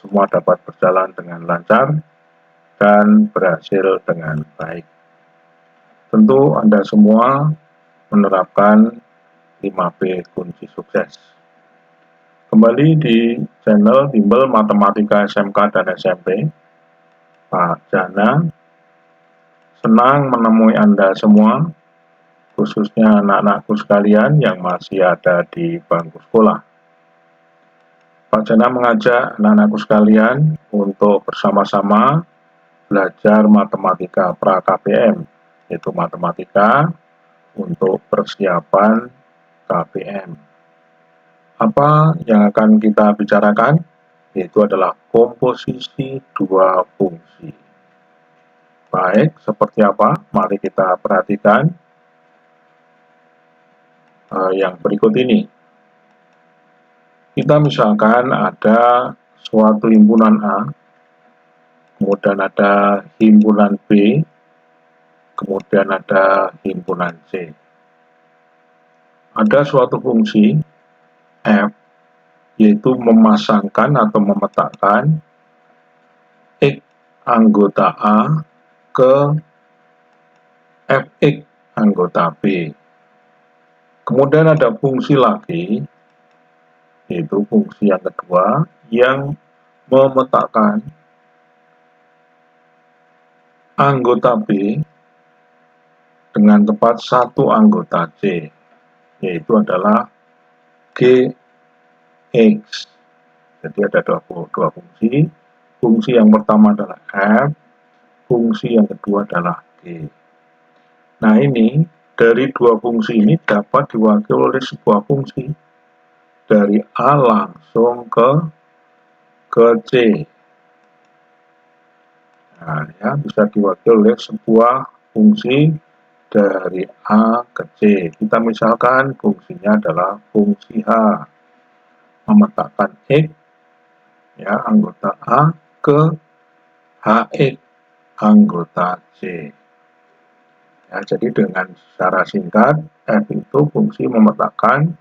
semua dapat berjalan dengan lancar dan berhasil dengan baik. Tentu Anda semua menerapkan 5P kunci sukses. Kembali di channel Bimbel Matematika SMK dan SMP, Pak Jana senang menemui Anda semua, khususnya anak-anakku sekalian yang masih ada di bangku sekolah. Pak Jana mengajak anak-anakku sekalian untuk bersama-sama belajar matematika pra-KPM, yaitu matematika untuk persiapan KPM. Apa yang akan kita bicarakan? Yaitu adalah komposisi dua fungsi. Baik, seperti apa? Mari kita perhatikan yang berikut ini. Kita misalkan ada suatu himpunan A, kemudian ada himpunan B, kemudian ada himpunan C. Ada suatu fungsi F, yaitu memasangkan atau memetakan X anggota A ke Fx anggota B. Kemudian ada fungsi lagi, yaitu fungsi yang kedua, yang memetakan anggota B dengan tepat satu anggota C, yaitu adalah Gx. Jadi ada dua fungsi. Fungsi yang pertama adalah F, fungsi yang kedua adalah G. Nah ini, dari dua fungsi ini dapat diwakili oleh sebuah fungsi. Dari A langsung ke C. Nah, ya, bisa diwakili oleh sebuah fungsi dari A ke C. Kita misalkan fungsinya adalah fungsi H. Memetakan X, ya, anggota A ke Hx anggota C. Ya, jadi dengan secara singkat, F itu fungsi memetakan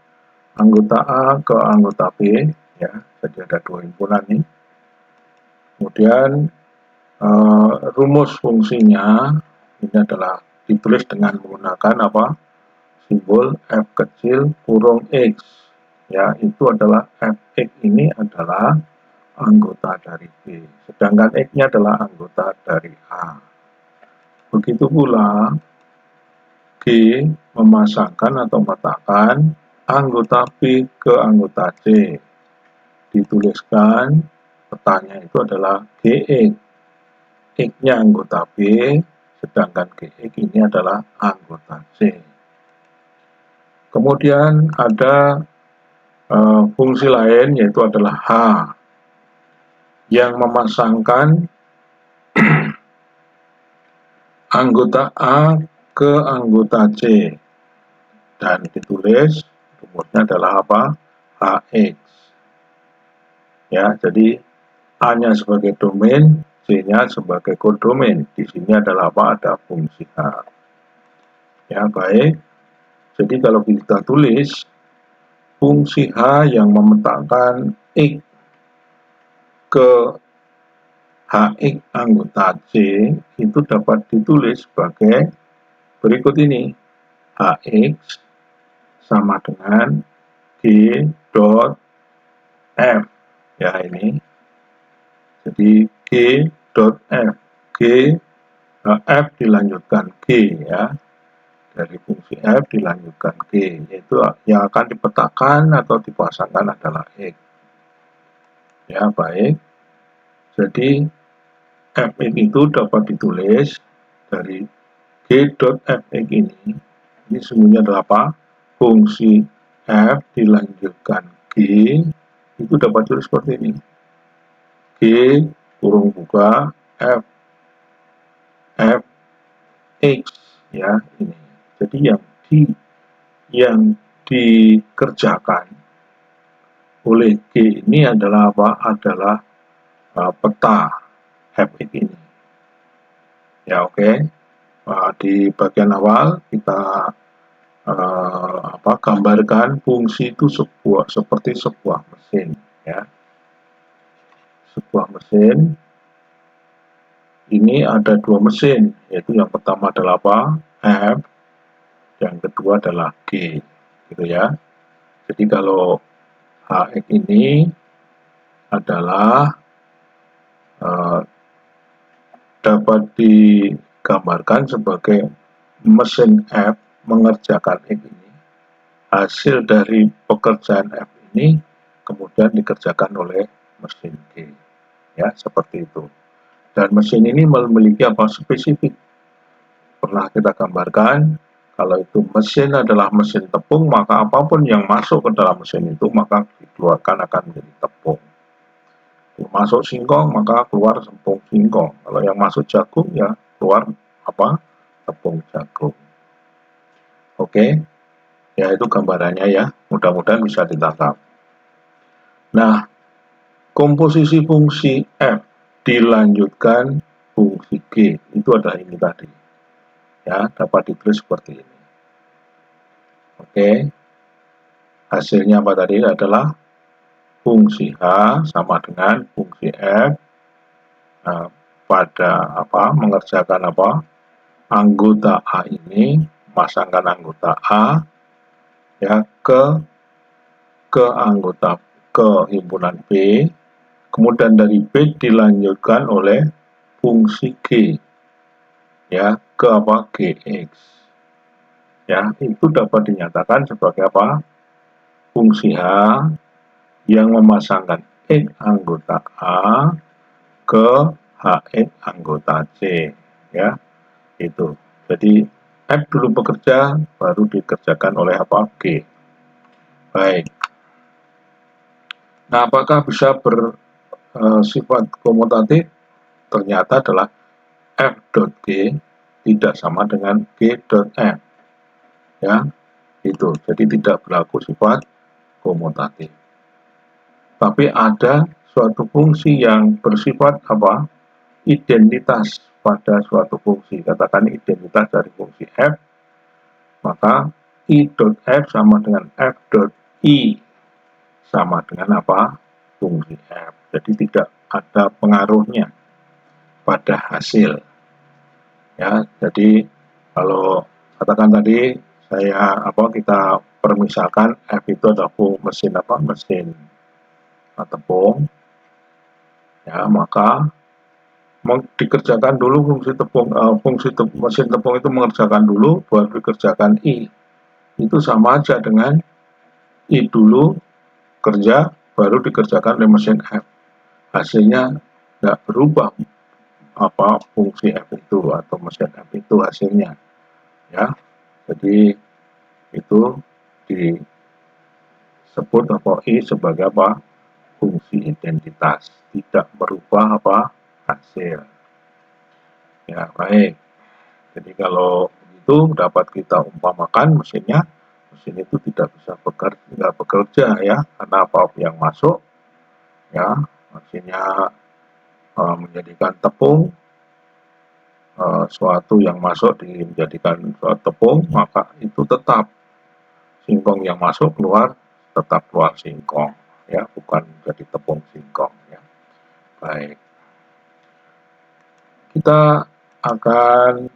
anggota A ke anggota B, ya, jadi ada dua himpunan nih. Kemudian rumus fungsinya ini adalah ditulis dengan menggunakan apa? Simbol F kecil kurung X. Ya, itu adalah Fx ini adalah anggota dari B, sedangkan X-nya adalah anggota dari A. Begitu pula G memasangkan atau memetakan anggota B ke anggota C. Dituliskan petanya itu adalah Gx. X-nya anggota B, sedangkan Gx ini adalah anggota C. Kemudian ada fungsi lain, yaitu adalah H, yang memasangkan anggota A ke anggota C. Dan ditulis rumusnya adalah apa? Hx. Ya, jadi A-nya sebagai domain, C-nya sebagai kodomain. Di sini adalah apa? Ada fungsi H. Ya, baik. Jadi kalau kita tulis fungsi H yang memetakan X ke Hx anggota C itu dapat ditulis sebagai berikut ini. Hx sama dengan G dot F. Ya, ini. Jadi G dot F. F dilanjutkan G, ya. Dari fungsi F dilanjutkan G, yaitu yang akan dipetakan atau dipasangkan adalah X. Ya, baik. Jadi Fx itu dapat ditulis dari G dot Fx ini sebenarnya adalah apa? Fungsi F dilanjutkan G, itu dapat ditulis seperti ini. G kurung buka F X, ya, ini. Jadi yang dikerjakan oleh G ini adalah apa? Adalah peta Fx ini. Ya, oke. Di bagian awal kita gambarkan fungsi itu seperti sebuah mesin, ya. sebuah mesin ini ada dua mesin, yaitu yang pertama adalah apa? F, yang kedua adalah G, gitu ya. Jadi kalau HX ini adalah dapat digambarkan sebagai mesin F mengerjakan X ini. Hasil dari pekerjaan F ini kemudian dikerjakan oleh mesin G. Ya, seperti itu. Dan mesin ini memiliki apa? Spesifik. Pernah kita gambarkan, kalau itu mesin adalah mesin tepung, maka apapun yang masuk ke dalam mesin itu, maka dikeluarkan akan menjadi tepung. Masuk singkong, maka keluar tepung singkong. Kalau yang masuk jagung, ya keluar apa? Tepung jagung. Oke, ya itu gambarannya ya. Mudah-mudahan bisa ditangkap. Nah, komposisi fungsi F dilanjutkan fungsi G, itu adalah ini tadi. Ya, dapat ditulis seperti ini. Oke, hasilnya apa tadi adalah fungsi H sama dengan fungsi F pada apa? Mengerjakan apa? Anggota A ini, masangkan anggota A ya ke anggota ke himpunan B, kemudian dari B dilanjutkan oleh fungsi G ya ke apa? Gx. Ya, itu dapat dinyatakan sebagai apa? Fungsi H yang memasangkan X anggota A ke HX anggota C, ya, itu. Jadi F dulu bekerja, baru dikerjakan oleh apa? G. Baik. Nah, apakah bisa bersifat komutatif? Ternyata adalah F.G tidak sama dengan G.F. Ya, itu. Jadi tidak berlaku sifat komutatif. Tapi ada suatu fungsi yang bersifat apa? Identitas pada suatu fungsi. Katakan identitas dari fungsi F, maka I.F sama dengan F.I sama dengan apa? Fungsi F. Jadi tidak ada pengaruhnya pada hasil. Ya, jadi kalau katakan tadi kita permisalkan F itu adalah mesin apa? Mesin tepung. Ya, maka dikerjakan dulu mesin tepung itu mengerjakan dulu baru dikerjakan I. Itu sama aja dengan I dulu kerja baru dikerjakan oleh mesin F. Hasilnya tidak berubah apa fungsi F itu atau mesin F itu hasilnya. Ya. Jadi itu disebut apa I sebagai apa? Fungsi identitas, tidak merubah apa hasil. Ya, baik. Jadi kalau itu dapat kita umpamakan mesin itu tidak bisa bekerja ya, karena apa yang masuk ya, mesinnya menjadikan tepung, suatu yang masuk menjadikan suatu tepung, maka itu tetap singkong yang masuk keluar tetap keluar singkong ya, bukan jadi tepung singkong ya. Baik, kita akan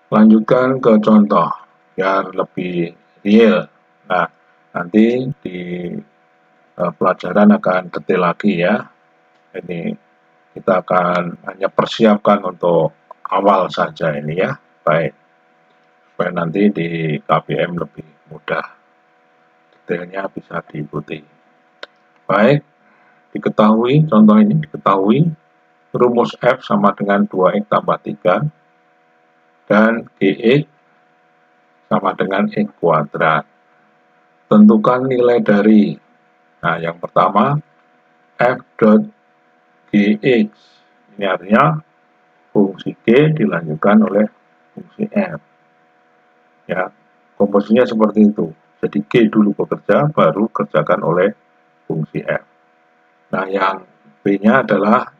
lanjutkan ke contoh biar lebih real. Nah, nanti di pelajaran akan detail lagi ya. Ini kita akan hanya persiapkan untuk awal saja ini ya. Baik, supaya nanti di KPM lebih mudah, detailnya bisa diikuti. Baik, diketahui, contoh ini diketahui rumus F sama dengan 2X tambah 3 dan Gx sama dengan X kuadrat. Tentukan nilai dari, nah yang pertama F dot Gx, ini artinya fungsi G dilanjutkan oleh fungsi F. Ya, komposisinya seperti itu. Jadi G dulu bekerja, baru kerjakan oleh fungsi F. Nah, yang B-nya adalah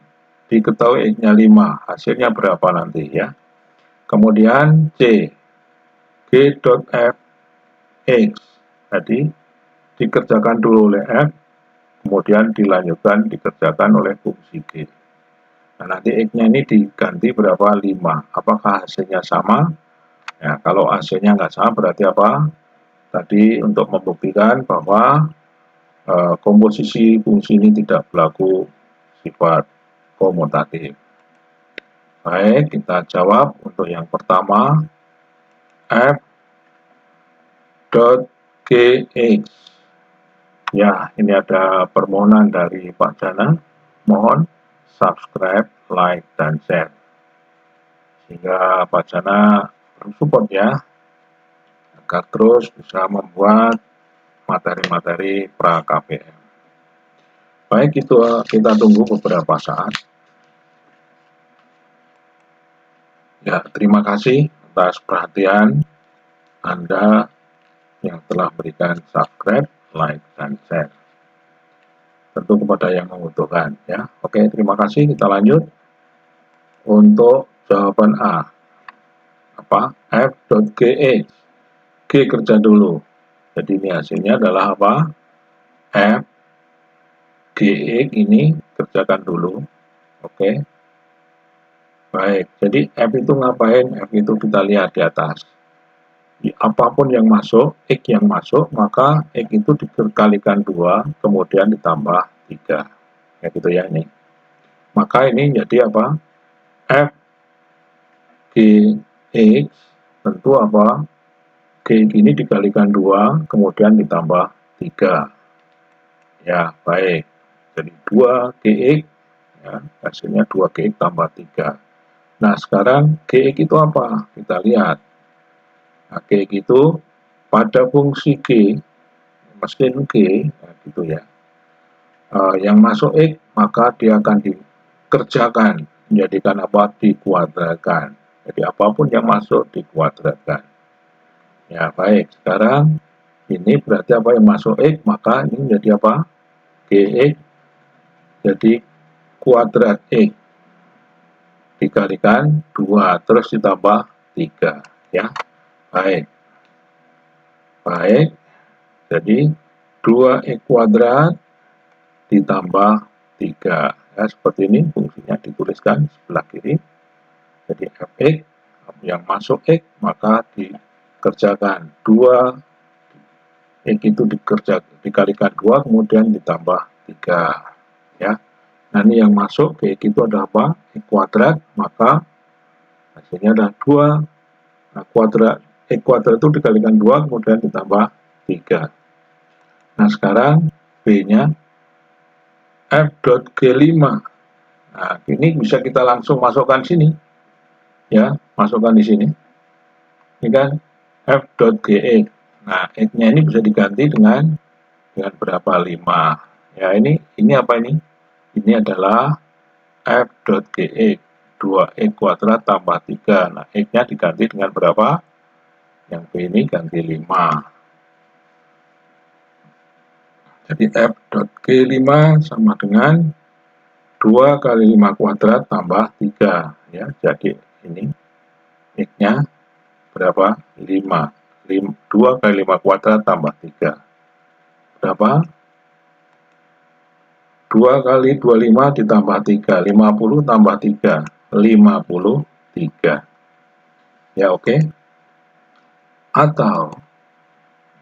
diketahui X-nya 5, hasilnya berapa nanti ya. Kemudian C, G dot F X, tadi dikerjakan dulu oleh F, kemudian dilanjutkan dikerjakan oleh fungsi G. Nah, nanti X-nya ini diganti berapa? 5. Apakah hasilnya sama? Ya, kalau hasilnya nggak sama berarti apa? Tadi untuk membuktikan bahwa komposisi fungsi ini tidak berlaku sifat komutatif. Baik, kita jawab untuk yang pertama, F dot GX. Ya, ini ada permohonan dari Pak Jana. Mohon subscribe, like, dan share. Sehingga Pak Jana bersupport ya, agar terus bisa membuat materi-materi pra-KPM. Baik, itu kita tunggu beberapa saat. Ya, terima kasih atas perhatian Anda yang telah berikan subscribe, like, dan share. Tentu kepada yang membutuhkan ya. Oke, terima kasih. Kita lanjut untuk jawaban A. Apa? F.GX. G kerja dulu. Jadi ini hasilnya adalah apa? F GX ini kerjakan dulu. Oke. Baik, jadi F itu ngapain? F itu kita lihat di atas. Apapun yang masuk, X yang masuk, maka X itu dikalikan 2, kemudian ditambah 3. Ya gitu ya ini. Maka ini jadi apa? F GX tentu apa? G ini dikalikan 2, kemudian ditambah 3. Ya, baik. Jadi 2GX, ya, hasilnya 2GX tambah 3. Nah, sekarang GX itu apa? Kita lihat. Nah, GX itu pada fungsi G, mesin G, ya, gitu ya. Yang masuk X, maka dia akan dikerjakan, menjadikan apa? Dikuadratkan. Jadi apapun yang masuk dikuadratkan. Ya, baik. Sekarang ini berarti apa yang masuk X, maka ini menjadi apa? GX jadi kuadrat X dikalikan 2 terus ditambah 3 ya. Baik. Baik. Jadi 2x kuadrat ditambah 3 ya, seperti ini fungsinya dituliskan sebelah kiri. Jadi fx yang masuk x maka dikerjakan 2 x itu dikalikan 2 kemudian ditambah 3 ya. Nah, ini yang masuk X itu ada apa? X kuadrat, maka hasilnya ada 2. Nah, X kuadrat itu dikalikan 2, kemudian ditambah 3. Nah, sekarang B-nya F.G5. Nah, ini bisa kita langsung masukkan sini. Ya, masukkan di sini. Ini kan F.GX. Nah, X-nya ini bisa diganti dengan berapa? 5. Ya, ini apa ini? Ini adalah F.GX 2x kuadrat tambah 3. Nah, X-nya diganti dengan berapa? Yang B ini ganti 5. Jadi F.G5 sama dengan 2 kali 5 kuadrat tambah 3. Ya, jadi ini X-nya berapa? 5. 2 kali 5 kuadrat tambah 3. Berapa? 2 kali 25 ditambah 3, 50 tambah 3, 53. Ya, oke. Atau,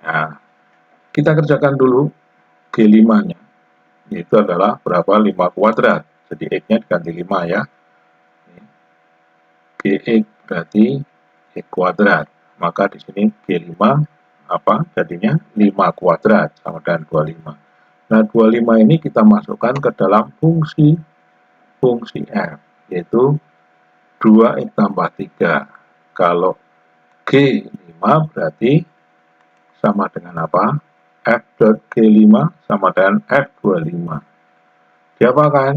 nah, kita kerjakan dulu G5-nya. Itu adalah berapa? 5 kuadrat. Jadi X-nya diganti 5 ya. GX berarti X kuadrat. Maka di sini G5 apa? Jadinya 5 kuadrat sama dengan 25. Nah, 25 ini kita masukkan ke dalam fungsi F, yaitu 2x tambah 3. Kalau G5 berarti sama dengan apa? F.G5 sama dengan F25. Diapakan?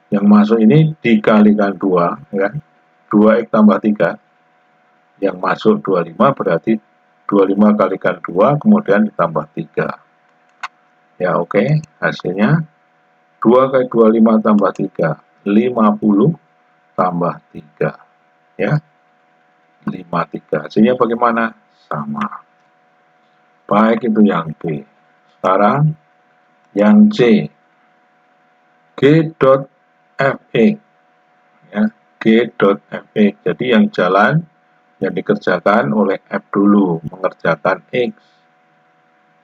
Yang masuk ini dikalikan 2, ya. 2x tambah 3. Yang masuk 25 berarti 25 kalikan 2, kemudian ditambah 3. Ya, oke. Hasilnya 2 kali 25 tambah 3, 50 tambah 3. Ya, 53. Hasilnya bagaimana? Sama. Baik, itu yang B. Sekarang yang C, G dot Fx, ya, G dot Fx. Jadi yang jalan yang dikerjakan oleh F dulu, mengerjakan X,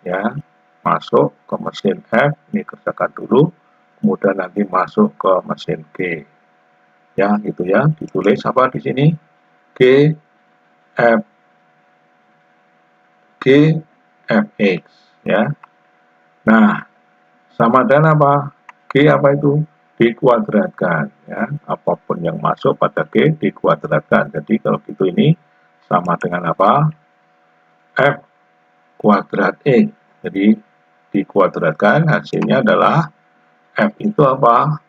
ya, masuk ke mesin F, ini kerjakan dulu, kemudian nanti masuk ke mesin G, ya, gitu ya. Ditulis apa di sini? G F G Fx, ya. Nah, sama dengan apa? G apa itu? Dikuadratkan, ya. Apapun yang masuk pada G dikuadratkan. Jadi kalau gitu ini sama dengan apa? F kuadrat X. Jadi dikuadratkan, hasilnya adalah F itu apa?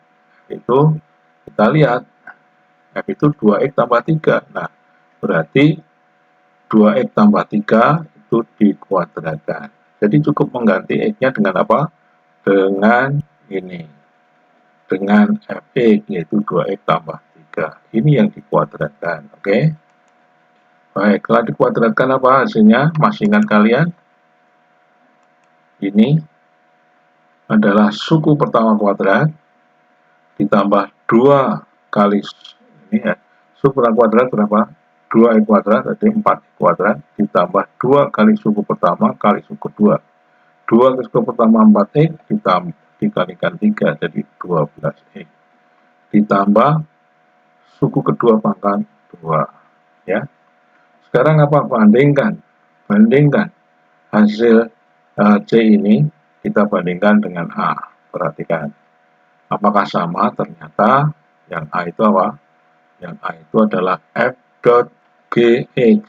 F itu kita lihat, F itu 2X tambah 3. Nah, berarti 2X tambah 3 itu dikuadratkan. Jadi cukup mengganti X-nya dengan apa? Dengan ini, dengan Fx, yaitu 2X tambah 3. Ini yang dikuadratkan, oke? Baik, setelah dikuadratkan apa hasilnya? Masih ingat kalian? Ini adalah suku pertama kuadrat ditambah 2 kali ini, ya. Suku pertama kuadrat berapa? 2x kuadrat, jadi 4x kuadrat ditambah 2 kali suku pertama kali suku kedua. 2 kali suku pertama 4x ditambah dikalikan 3, jadi 12x. Ditambah suku kedua pangkat 2, ya. Sekarang apa? Bandingkan. Bandingkan hasil C ini, kita bandingkan dengan A. Perhatikan. Apakah sama? Ternyata yang A itu apa? Yang A itu adalah F dot Gx.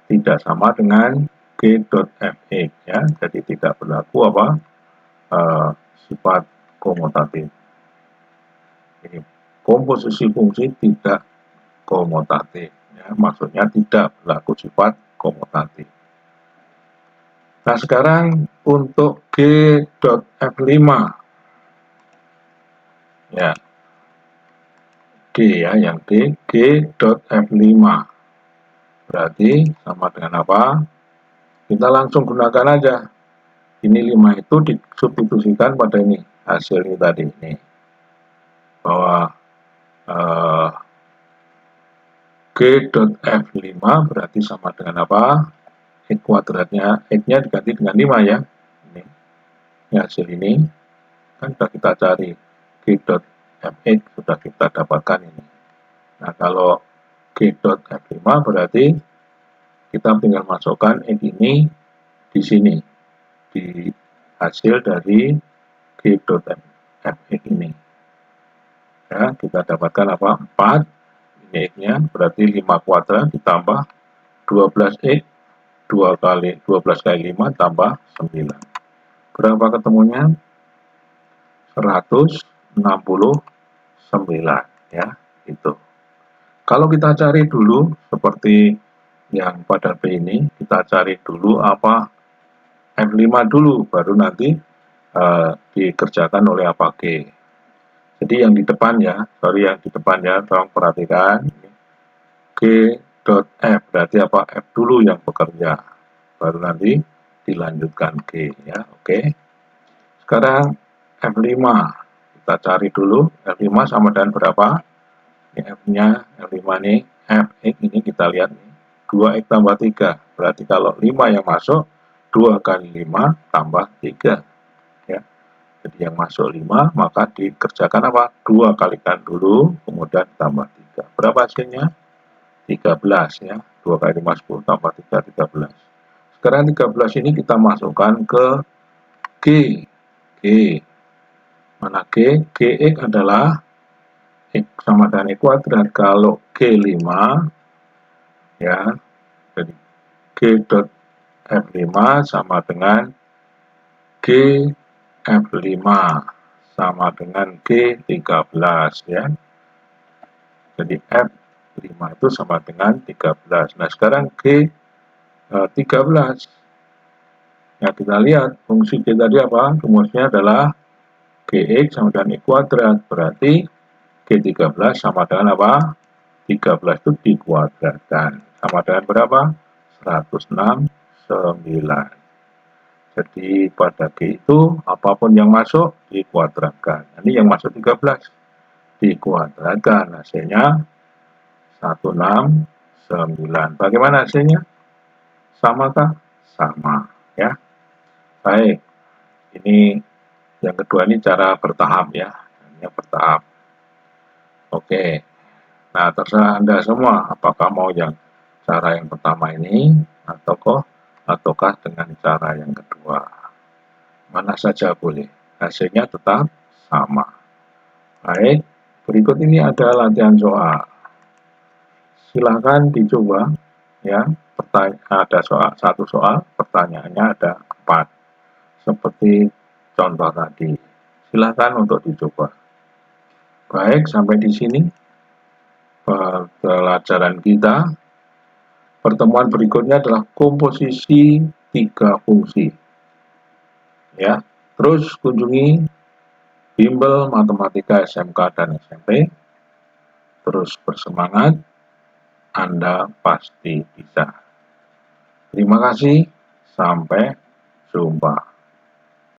Tidak sama dengan G dot Fx, ya. Jadi tidak berlaku apa? Sifat komutatif. Ini komposisi fungsi tidak komutatif, ya. Maksudnya tidak berlaku sifat komutatif. Nah, sekarang untuk G dot F5, ya, G, ya, yang G dot F5 berarti sama dengan apa? Kita langsung gunakan aja. Ini 5 itu disubstitusikan pada ini, hasil ini tadi ini, bahwa G dot F5 berarti sama dengan apa? X kuadratnya, X-nya diganti dengan 5, ya. Ini hasil ini kan sudah kita cari, G dot Fx sudah kita dapatkan ini. Nah, kalau G dot F5 berarti kita tinggal masukkan X ini di sini, di hasil dari G dot Fx ini, ya. Kita dapatkan apa? 4, ini X-nya berarti 5 kuadrat ditambah 12X, 12 kali 5 tambah 9. Berapa ketemunya? 169, ya, itu. Kalau kita cari dulu seperti yang pada B ini, kita cari dulu apa F5 dulu, baru nanti dikerjakan oleh apa G. Jadi yang di depan, ya, yang di depan, ya, tolong perhatikan. G dot F berarti apa? F dulu yang bekerja, baru nanti dilanjutkan G, ya, oke. Sekarang F5 kita cari dulu, F5 sama dengan berapa? Ini F-nya, F5 ini, Fx ini kita lihat nih, 2x tambah 3, berarti kalau 5 yang masuk, 2 kali 5 tambah 3, ya. Jadi yang masuk 5, maka dikerjakan apa? 2 kalikan dulu, kemudian tambah 3. Berapa hasilnya? 13, ya. 2 kali 5, 10, tambah 3, 13. Sekarang 13 ini kita masukkan ke G. G. Mana G? Gx adalah X sama dengan X kuadrat. Kalau G5, ya, jadi G dot F5 sama dengan G F5 sama dengan G13, ya. Jadi F5 itu sama dengan 13. Nah, sekarang G13. Ya, kita lihat fungsi G tadi apa? Rumusnya adalah Gx sama dengan X kuadrat. Berarti G13 sama dengan apa? 13 itu dikuadratkan. Sama dengan berapa? 169. Jadi pada G itu apapun yang masuk dikuadratkan. Ini yang masuk 13 dikuadratkan, hasilnya 169. Bagaimana hasilnya? Samakah? Sama ya. Baik. Ini yang kedua, ini cara bertahap ya. Ini bertahap. Oke. Nah, terserah Anda semua apakah mau yang cara yang pertama ini ataukah dengan cara yang kedua. Mana saja boleh. Hasilnya tetap sama. Baik, berikut ini ada latihan soal. Silahkan dicoba ya. Ada satu soal, pertanyaannya ada 4. Seperti contoh tadi. Silahkan untuk dicoba. Baik, sampai di sini pelajaran kita. Pertemuan berikutnya adalah komposisi 3 fungsi. Ya, terus kunjungi bimbel matematika SMK dan SMP. Terus bersemangat, Anda pasti bisa. Terima kasih, sampai jumpa.